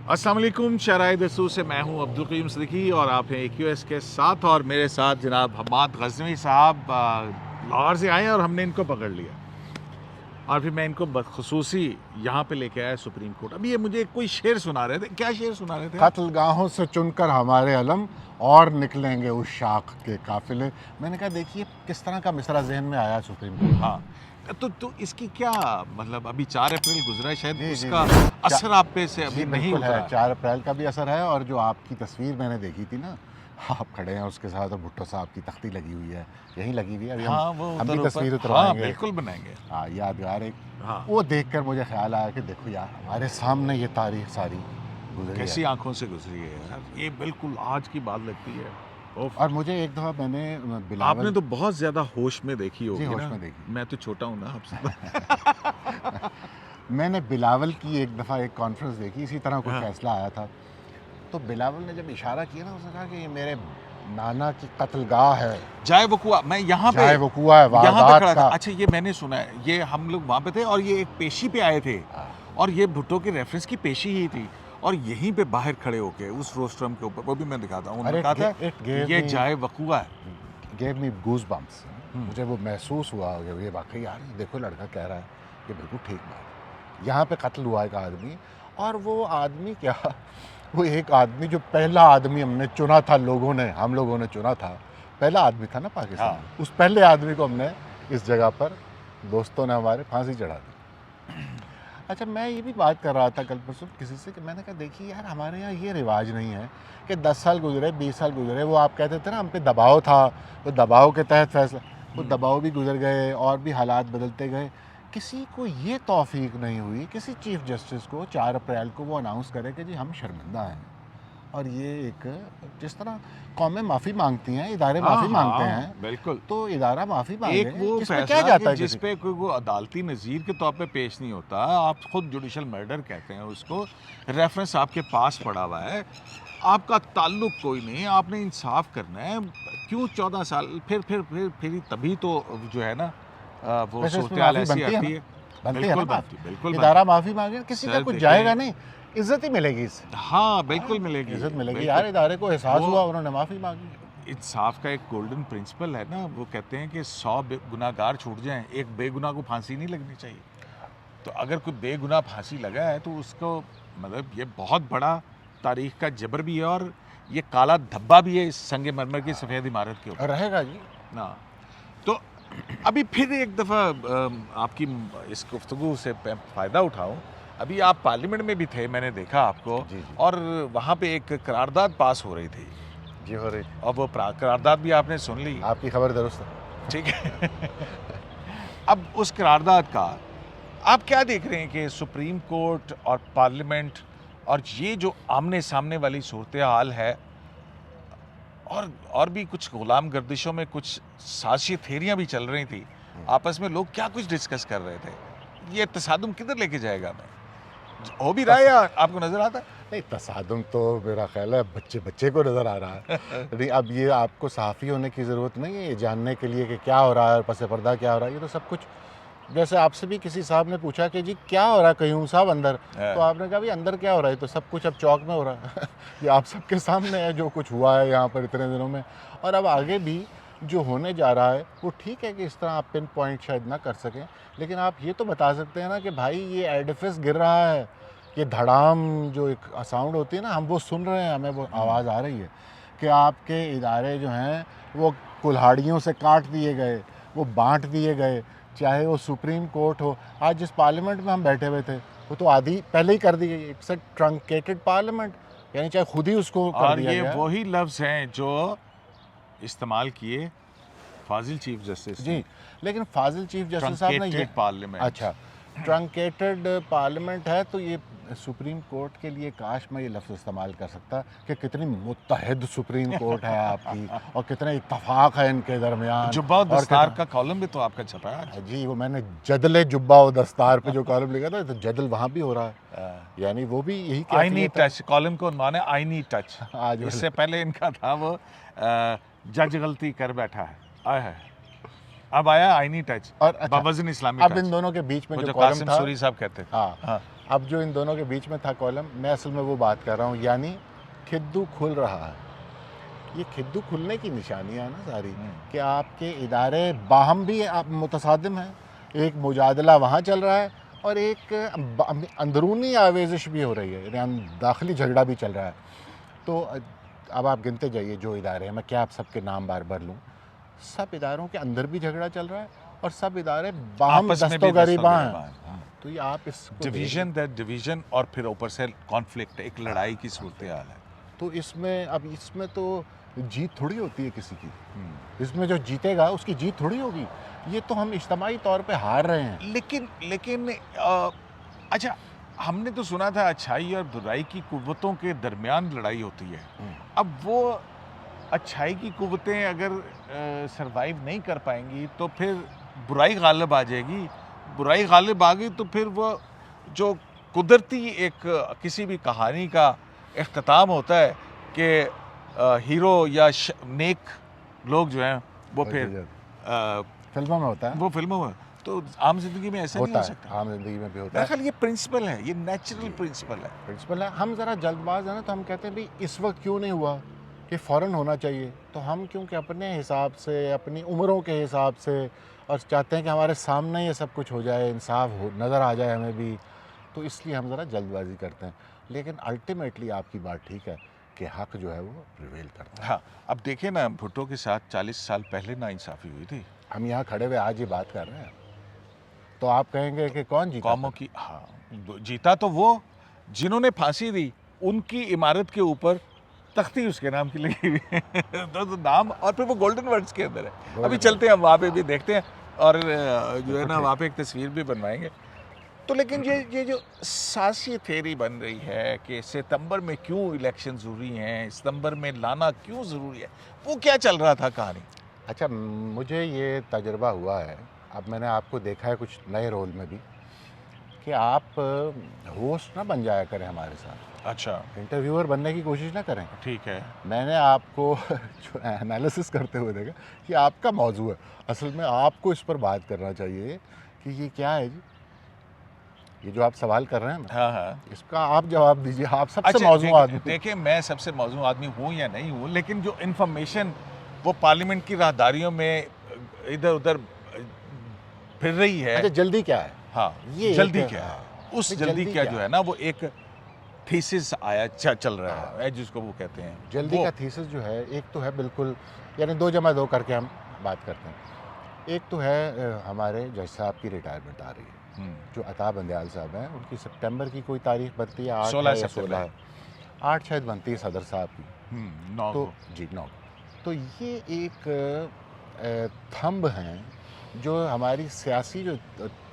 अस्सलाम वालेकुम, शराय दस्तूर से मैं हूं अब्दुल क़य्यूम सिद्दीकी और आप हैं AQS के साथ। और मेरे साथ जनाब हम्माद गज़नवी साहब लाहौर से आए हैं और हमने इनको पकड़ लिया और फिर मैं इनको बख़ुसूसी यहाँ पे लेके आया सुप्रीम कोर्ट। अभी ये मुझे कोई शेर सुना रहे थे, क्या शेर सुना रहे थे? कत्लगाहों से चुनकर हमारे अलम और निकलेंगे उस शाख के काफिले। मैंने कहा देखिए किस तरह का मिसरा जहन में आया सुप्रीम कोर्ट। हाँ, तो इसकी क्या मतलब, अभी 4 अप्रैल गुजरा है, शायद जी, उसका जी, जी। असर आप पे से अभी नहीं बिल्कुल उतरा है, 4 अप्रैल का भी असर है। और जो आपकी तस्वीर मैंने देखी थी ना, आप खड़े हैं उसके साथ और भुट्टो साहब की तख्ती लगी हुई है, यहीं लगी हुई है। अभी हाँ, हम भी तस्वीर हाँ, उतरवाएंगे। बिल्कुल बनाएंगे। हाँ, यादगार एक। हाँ, वो देखकर मुझे ख्याल आया कि देखो यार, हमारे सामने ये तारीख सारी गुजरी कैसी है। आंखों से गुजरी है यार, ये बिल्कुल आज की बात लगती है। ओफ। और मुझे एक दफ़ा मैंने आपने बिलावल तो बहुत ज्यादा होश में देखी होगी होश ना। में देखी। मैं तो छोटा हूँ ना आपसे। मैंने बिलावल की एक दफ़ा एक कॉन्फ्रेंस देखी, इसी तरह कोई हाँ। फैसला आया था। तो बिलावल ने जब इशारा किया ना, उसने कहा कि ये मेरे नाना की कत्लगाह है, जाए वकुआ, मैं यहाँ पे चाहे वो कुआ है यहाँ पे वारदात खड़ा था। का। अच्छा, ये मैंने सुना है, ये हम लोग वहाँ पे थे और ये एक पेशी पे आए थे और ये भुट्टो के रेफरेंस की पेशी ही थी और यहीं पे बाहर खड़े होके उस रोस्ट्रम के ऊपर, वो भी मैं दिखाता हूँ, उन्होंने कहा था ये जाए वकुआ है। Gave me goose bumps. Hmm. मुझे वो महसूस हुआ कि ये वाकई यार, देखो लड़का कह रहा है, ये बिल्कुल ठीक बात है। यहाँ पे कत्ल हुआ एक आदमी, और वो आदमी क्या, वो एक आदमी जो पहला आदमी हमने चुना था, हम लोगों ने चुना था, पहला आदमी था ना पाकिस्तान में। उस पहले आदमी को हमने इस जगह पर दोस्तों ने हमारे फांसी चढ़ा दी। अच्छा, मैं ये भी बात कर रहा था कल परसों किसी से कि मैंने कहा देखिए यार, हमारे यहाँ ये रिवाज नहीं है कि 10 साल गुजरे, 20 साल गुजरे, वो आप कहते थे ना हम पे दबाव था, तो दबाव के तहत फैसला, वो दबाव भी गुजर गए और भी हालात बदलते गए। किसी को ये तौफीक नहीं हुई, किसी चीफ जस्टिस को 4 अप्रैल को वो अनाउंस करे कि जी हम शर्मिंदा हैं। और ये एक, जिस तरह कौमें माफ़ी मांगती हैं, इदारे माफ़ी मांगते हैं, बिल्कुल। तो इदारा माफ़ी मांगे, एक वो इसमें क्या फैसला जाता है जिस किसी पे कोई वो अदालती नज़ीर के तौर पे पेश नहीं होता, आप खुद जुडिशल मर्डर कहते हैं उसको, रेफरेंस आपके पास पड़ा हुआ है, आपका ताल्लुक कोई नहीं, आपने इंसाफ करना है। क्यों 14 साल फिर तभी तो जो है ना वो वैसे इसमें सूरत-ए-हाल माफ़ी ऐसी बनती है आती ना? है। बनती है ना बिल्कुल माफ़ी? बनती, बिल्कुल इदारा बनती। माफ़ी मांगे, किसी का सर कुछ देखिए, जाएगा नहीं, इज्जत ही मिलेगी इससे। हाँ, बिल्कुल मिलेगी। इज्जत मिलेगी बिल्कुल। यार, इदारे को एहसास वो हुआ, उन्होंने माफ़ी मांगी। इंसाफ का एक गोल्डन प्रिंसिपल है ना, वो कहते हैं कि 100 गुनाहगार छूट जाएं, एक बेगुनाह को फांसी नहीं लगनी चाहिए। तो अगर कोई बेगुनाह फांसी लगा है तो उसको मतलब ये बहुत बड़ा तारीख का जबर भी है और ये काला धब्बा भी है इस संगे मरमर की सफ़ेद इमारत के ऊपर रहेगा जी। ना। तो अभी फिर एक दफ़ा आपकी इस गुफ्तगू से फ़ायदा उठाऊं। अभी आप पार्लियामेंट में भी थे, मैंने देखा आपको। जी, जी। और वहाँ पे एक करारदाद पास हो रही थी जी, हो रही। और वो करारदाद भी आपने सुन ली, आपकी खबर दुरुस्त है। ठीक है। अब उस करारदाद का आप क्या देख रहे हैं कि सुप्रीम कोर्ट और पार्लियामेंट और ये जो आमने सामने वाली सूरत हाल है, और भी कुछ गुलाम गर्दिशों में कुछ साजिशी थेरियां भी चल रही थी आपस में, लोग क्या कुछ डिस्कस कर रहे थे, ये तसादुम किधर लेके जाएगा? हमें हो भी रहा है या आपको नजर आता है? नहीं, तसादुम तो मेरा ख्याल है बच्चे को नज़र आ रहा है। नहीं, अब ये आपको सहाफ़ी होने की ज़रूरत नहीं है ये जानने के लिए कि क्या हो रहा है और पसे पर्दा क्या हो रहा है। ये तो सब कुछ, जैसे आपसे भी किसी साहब ने पूछा कि जी क्या हो रहा है कयूम साहब अंदर, तो आपने कहा भाई अंदर क्या हो रहा है, तो सब कुछ अब चौक में हो रहा है। ये आप सबके सामने है जो कुछ हुआ है यहाँ पर इतने दिनों में, और अब आगे भी जो होने जा रहा है वो ठीक है कि इस तरह आप पिन पॉइंट शायद ना कर सकें, लेकिन आप ये तो बता सकते हैं ना कि भाई ये एडिफिस गिर रहा है, ये धड़ाम जो एक साउंड होती है ना, हम वो सुन रहे हैं, हमें वो आवाज़ आ रही है कि आपके इदारे जो हैं वो कुल्हाड़ियों से काट दिए गए, वो बांट दिए गए, चाहे वो सुप्रीम कोर्ट हो। आज जिस पार्लियामेंट में हम बैठे हुए थे वो तो आधी पहले ही कर दी गई, इट्स अ ट्रंकेटेड पार्लियामेंट, यानी चाहे खुद ही उसको कर और दिया ये गया। वही लफ्ज़ हैं जो इस्तेमाल किए फाजिल चीफ जस्टिस जी, लेकिन फाजिल चीफ जस्टिस साहब ने ये, पार्लियामेंट। अच्छा, ट्रंकेटेड पार्लियामेंट है, तो ये सुप्रीम कोर्ट के लिए काश मैं ये लफ्ज़ इस्तेमाल कर सकता कि कितनी मुत्तहिद सुप्रीम कोर्ट है आपकी और कितना इत्तफाक है इनके दरमियान। जुब्बा और दस्तार का कॉलम भी तो आपका छपा है। जी, वो मैंने जदले जुब्बा और दस्तार पे जो कॉलम लिखा था, तो जदल वहाँ भी हो रहा है, यानी वो भी यही आईनी टच, कॉलम को माने आईनी टच। आज इससे पहले इनका था वो जज गलती कर बैठा है, आया है, अब आया आईनी टच और अच्छा, बावजन इस्लामी अब टच। इन दोनों के बीच में जो कासिम कॉलम था, सूरी साहब कहते थे। हाँ, अब जो इन दोनों के बीच में था कॉलम, मैं असल में वो बात कर रहा हूँ, यानी खिद्दू खुल रहा है। ये खिद्दू खुलने की निशानियाँ हैं ना सारी, कि आपके इदारे बाहम भी आप मुतसादिम हैं, एक मुजादला वहाँ चल रहा है और एक अंदरूनी आवेज़िश भी हो रही है, यानी दाखिली झगड़ा भी चल रहा है। तो अब आप गिनते जाइए जो इदारे हैं, मैं क्या आप सबके नाम बार बार लूँ, सब इदारों के अंदर भी झगड़ा चल रहा है और सब इदारे बाहम आपस में भी दस्तोगरीबा दस्तगरीबा हैं। हैं। तो ये आप इसको डिवीजन दैट डिवीजन और फिर ऊपर से कॉन्फ्लिक्ट, एक लड़ाई की सूरत हाल है। तो इसमें तो जीत थोड़ी होती है किसी की, इसमें जो जीतेगा उसकी जीत थोड़ी होगी, ये तो हम इज्तमाही तौर पे हार रहे हैं। लेकिन अच्छा, हमने तो सुना था अच्छाई और बुराई की कुव्वतों के दरमियान लड़ाई होती है। अब वो अच्छाई की कुव्वतें अगर सरवाइव नहीं कर पाएंगी तो फिर बुराई गालिब आ जाएगी। बुराई गालिब आ गई तो फिर वो जो कुदरती एक किसी भी कहानी का इख्तिताम होता है कि हीरो या नेक लोग जो हैं वो फिर फिल्मों में होता है, वो फिल्मों में, तो आम जिंदगी में ऐसा नहीं हो सकता। आम जिंदगी में भी होता मेरा है। ख्याल ये प्रिंसिपल है, ये नेचुरल प्रिंसिपल है। हम ज़रा जल्दबाज हैं ना, तो हम कहते हैं भाई इस वक्त क्यों नहीं हुआ, कि फ़ौरन होना चाहिए। तो हम क्योंकि अपने हिसाब से, अपनी उम्रों के हिसाब से, और चाहते हैं कि हमारे सामने ये सब कुछ हो जाए, इंसाफ हो नज़र आ जाए हमें भी, तो इसलिए हम ज़रा जल्दबाजी करते हैं। लेकिन अल्टीमेटली आपकी बात ठीक है कि हक़ जो है वो प्रिवेल करता है। हाँ, अब देखिए ना, भुट्टो के साथ 40 साल पहले नाइंसाफ़ी हुई थी। हम यहाँ खड़े हुए आज ये बात कर रहे हैं, तो आप कहेंगे कि कौन जीता? कौमों की, हाँ, जीता तो वो जिन्होंने फांसी दी, उनकी इमारत के ऊपर तख्ती उसके नाम की लगी हुई है। तो नाम, और फिर वो गोल्डन वर्ड्स के अंदर है। अभी चलते हैं हम वहाँ पे भी देखते हैं, और जो है ना वहाँ पे एक तस्वीर भी बनवाएंगे। तो लेकिन ये जो सियासी थ्योरी बन रही है कि सितंबर में क्यों इलेक्शन ज़रूरी हैं, सितंबर में लाना क्यों ज़रूरी है, वो क्या चल रहा था कहानी? अच्छा, मुझे ये तजुर्बा हुआ है, अब मैंने आपको देखा है कुछ नए रोल में भी, कि आप होस्ट ना बन जाया करें हमारे साथ। अच्छा, इंटरव्यूअर बनने की कोशिश ना करें। ठीक है। मैंने आपको जो एनालिसिस करते हुए देखा कि आपका मौजू है, असल में आपको इस पर बात करना चाहिए कि ये क्या है जी, ये जो आप सवाल कर रहे हैं ना, हाँ हाँ, इसका आप जवाब दीजिए। आप सबसे अच्छा, मौजू आदमी। देखिए, मैं सबसे मौजू आदमी हूँ या नहीं हूँ, लेकिन जो इन्फॉर्मेशन वो पार्लियामेंट की राहदारियों में इधर उधर फिर रही है। अच्छा, जल्दी क्या है? हाँ, ये जल्दी एक- क्या है? हाँ, उस नहीं, जल्दी क्या क्या जो है ना, वो एक थीसिस आया चल रहा है जिसको वो कहते हैं जल्दी वो, का थीसिस जो है, एक तो है बिल्कुल, यानी 2 जमा 2 करके हम बात करते हैं। एक तो है हमारे जज साहब की रिटायरमेंट आ रही है, जो अता बंदयाल साहब हैं, उनकी सितंबर की कोई तारीख बनती है, 8 16 है या सितंबर 16 है, 8 शायद बनती है सदर साहब की। 9 तो को। जी 9। तो ये एक थंब हैं जो हमारी सियासी जो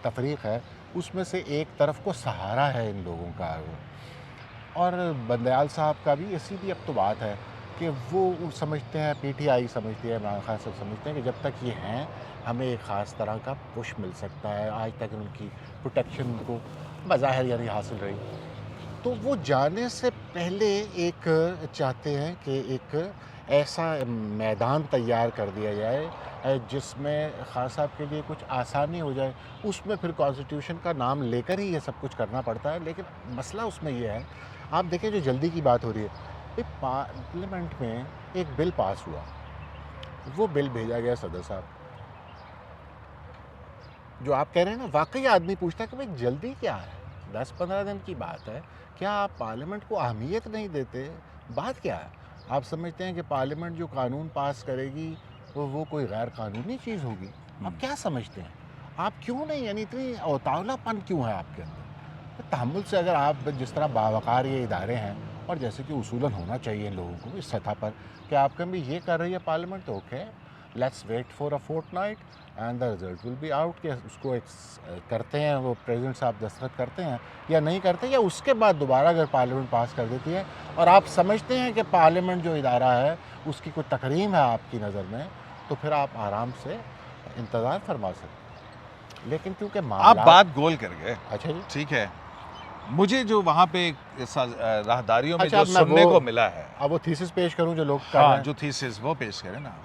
तफरीक है उसमें से एक तरफ को सहारा है इन लोगों का। और बंदयाल साहब का भी इसीलिए अब तो बात है कि वो समझते हैं, पीटीआई समझती है, इमरान खान सब समझते हैं कि जब तक ये हैं हमें एक ख़ास तरह का पुश मिल सकता है। आज तक उनकी प्रोटेक्शन उनको बज़ाहिर यानी हासिल रही, तो वो जाने से पहले एक चाहते हैं कि एक ऐसा मैदान तैयार कर दिया जाए जिसमें खान साहब के लिए कुछ आसानी हो जाए। उसमें फिर कॉन्स्टिट्यूशन का नाम लेकर ही ये सब कुछ करना पड़ता है। लेकिन मसला उसमें ये है, आप देखें जो जल्दी की बात हो रही है, एक पार्लियामेंट में एक बिल पास हुआ, वो बिल भेजा गया सदर साहब। जो आप कह रहे हैं ना, वाकई आदमी पूछता है कि भाई जल्दी क्या है, 10-15 दिन की बात है, क्या आप पार्लियामेंट को अहमियत नहीं देते? बात क्या है? आप समझते हैं कि पार्लियामेंट जो कानून पास करेगी वो कोई गैर कानूनी चीज़ होगी? आप क्या समझते हैं? आप क्यों नहीं, यानी इतनी औतावलापन क्यों है आपके अंदर? तो तहम्मुल से अगर आप जिस तरह बावकार ये इदारे हैं, और जैसे कि उसूलन होना चाहिए इन लोगों को इस सतह पर कि आप कभी ये कर रही है पार्लियामेंट, तो okay, let's wait for a fortnight and the result will be out. कि उसको करते हैं, वो प्रेसिडेंट साहब दस्तखत करते हैं या नहीं करते, या उसके बाद दोबारा अगर पार्लियामेंट पास कर देती है और आप समझते हैं कि पार्लियामेंट जो इदारा है उसकी कोई तकरीम है आपकी नज़र में, तो फिर आप आराम से इंतज़ार फरमा सकते हैं। लेकिन क्योंकि आप बात गोल कर गए। अच्छा जी, ठीक है, मुझे जो वहाँ पे राहदारियों में अच्छा, जो सुनने को मिला है, अब वो थीसिस पेश करूं जो लोग कर रहे हाँ, हैं, जो थीसिस वो पेश करें ना।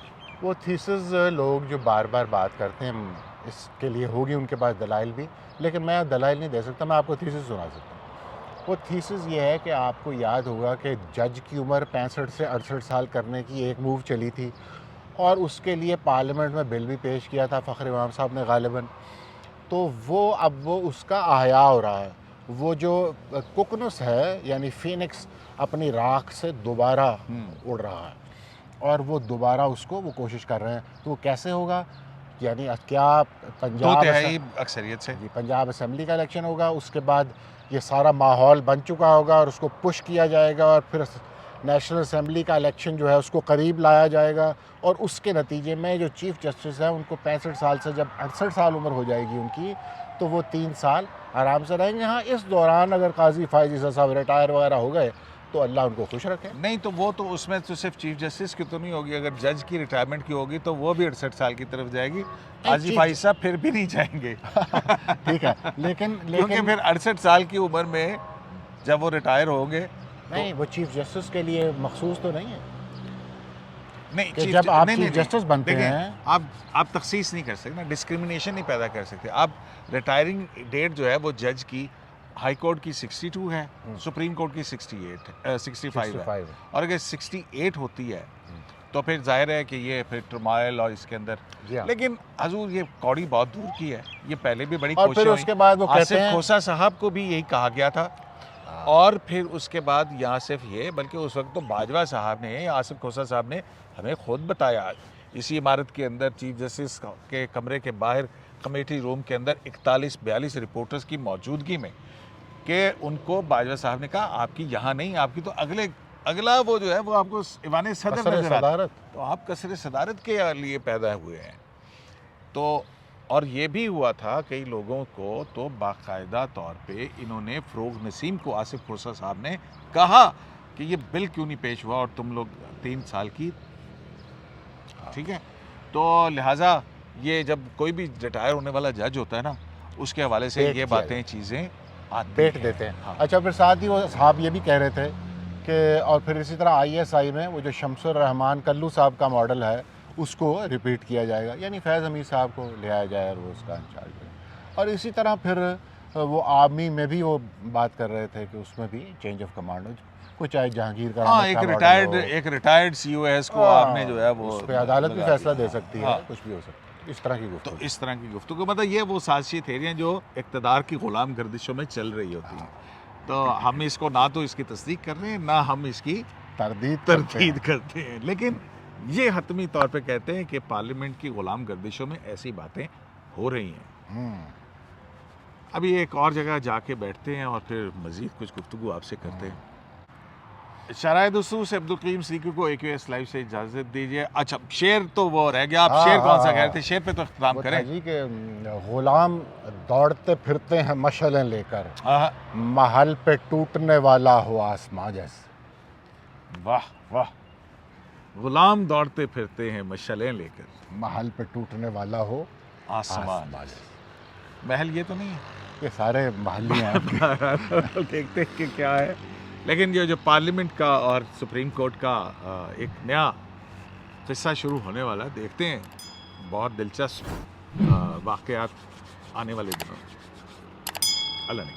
वो थीसिस लोग जो बार बार बात करते हैं, इसके लिए होगी उनके पास दलाइल भी, लेकिन मैं दलाइल नहीं दे सकता, मैं आपको थीसिस सुना सकता हूँ। वो थीसिस ये है कि आपको याद होगा कि जज की उम्र 65 से 68 साल करने की एक मूव चली थी और उसके लिए पार्लियामेंट में बिल भी पेश किया था फ़खर इमाम साहब ने गालिबन। तो वो अब वो उसका आया हो रहा है। वो जो कुकनुस है यानी फिनिक्स अपनी राख से दोबारा उड़ रहा है और वो दोबारा उसको वो कोशिश कर रहे हैं। तो वो कैसे होगा, यानी क्या पंजाब अक्सरियत से जी पंजाब असम्बली का इलेक्शन होगा, उसके बाद ये सारा माहौल बन चुका होगा और उसको पुश किया जाएगा और फिर नेशनल असम्बली का इलेक्शन जो है उसको करीब लाया जाएगा और उसके नतीजे में जो चीफ़ जस्टिस है उनको 65 साल से जब 68 साल उम्र हो जाएगी उनकी, तो वो 3 साल आराम से रहेंगे। हाँ, इस दौरान अगर काजी फायज साहब रिटायर वगैरह हो गए तो अल्लाह उनको खुश रखे। नहीं तो वो तो उसमें तो सिर्फ चीफ जस्टिस की तो नहीं होगी, अगर जज की रिटायरमेंट की होगी तो वो भी 68 साल की तरफ जाएगी। काजी फाइज साहब फिर भी नहीं जाएंगे। ठीक है, लेकिन क्योंकि फिर 68 साल की उम्र में जब वो रिटायर होंगे नहीं, वो चीफ जस्टिस के लिए मखसूस तो नहीं है। नहीं, कि जब आप चीफ जस्टिस बनते हैं आप तखसीस नहीं कर सकते ना, डिस्क्रिमिनेशन नहीं पैदा कर सकते। आप रिटायरिंग डेट जो है वो जज की हाई कोर्ट की 62 है, सुप्रीम कोर्ट की 65 है, और अगर 68 होती है तो फिर जाहिर है कि ये फिर ट्रमाइल और इसके अंदर, लेकिन हजूर ये कौड़ी बहुत दूर की है, ये पहले भी बड़ी और फिर उसके बाद वो कहते हैं खोसा साहब को भी यही कहा गया था। और फिर उसके बाद यहाँ सिर्फ ये, बल्कि उस वक्त तो बाजवा साहब ने, आसिफ खोसा साहब ने हमें खुद बताया इसी इमारत के अंदर चीफ जस्टिस के कमरे के बाहर कमेटी रूम के अंदर 41-42 रिपोर्टर्स की मौजूदगी में कि उनको बाजवा साहब ने कहा आपकी यहाँ नहीं, आपकी तो अगला वो जो है वो आपको ईवान सदर नजर आता है, तो आप कसर सदारत के लिए पैदा हुए हैं। तो और ये भी हुआ था कई लोगों को, तो बाकायदा तौर पे इन्होंने फ़रोग़ नसीम को, आसिफ खोसा साहब ने कहा कि ये बिल क्यों नहीं पेश हुआ और तुम लोग 3 साल की, ठीक है। तो लिहाजा ये जब कोई भी रिटायर होने वाला जज होता है ना, उसके हवाले से ये बातें चीज़ें पेट देते हैं। हाँ। अच्छा, फिर साथ ही वो साहब ये भी कह रहे थे कि और फिर इसी तरह ISI में वो जो शमसुर रहमान कल्लू साहब का मॉडल है उसको रिपीट किया जाएगा, यानी फैज़ हमीद साहब को ले आया जाए और वो उसका इंचार्ज करें। और इसी तरह फिर वो आर्मी में भी वो बात कर रहे थे कि उसमें भी चेंज ऑफ कमांड हो, कुछ चाहे जहांगीर का एक रिटायर्ड COS को आपने जो है वो उस पर अदालत भी फैसला दे सकती है, कुछ भी हो सकता है, इस तरह की गुफ्तगू। तो इस तरह की गुफ्तगू मतलब ये वो साजिशी थेरियाँ जो इक़्तिदार की ग़ुलाम गर्दिशों में चल रही होती हैं। तो हम इसको ना तो इसकी तस्दीक कर रहे हैं ना हम इसकी तरदीद करते हैं, लेकिन ये हतमी तौर पे कहते हैं कि पार्लियामेंट की ग़ुलाम गर्दिशों में ऐसी बातें हो रही हैं। अभी एक और जगह जाके बैठते हैं और फिर मज़ीद कुछ गुफ्तगू आपसे करते हैं। शराय दोस्तों से अब्दुल करीम सिद्दीकी को AQS लाइव से इजाज़त दीजिए। अच्छा, शेर तो वो रह गया, आप शेर कौन सा कह रहे थे? शेर पे तो इख्तिताम करें जी के ग़ुलाम दौड़ते फिरते हैं मशलें लेकर, महल पे टूटने वाला हो आसमां जैसे। वाह वाह, ग़ुलाम दौड़ते फिरते हैं मशलें लेकर, महल पे टूटने वाला हो आसमां जैसे। महल ये तो नहीं है, ये सारे महली हैं। देखते हैं कि क्या है। लेकिन ये जो पार्लियामेंट का और सुप्रीम कोर्ट का एक नया किस्सा शुरू होने वाला है, देखते हैं, बहुत दिलचस्प वाक़यात आने वाले दिनों में। अल्लाह ने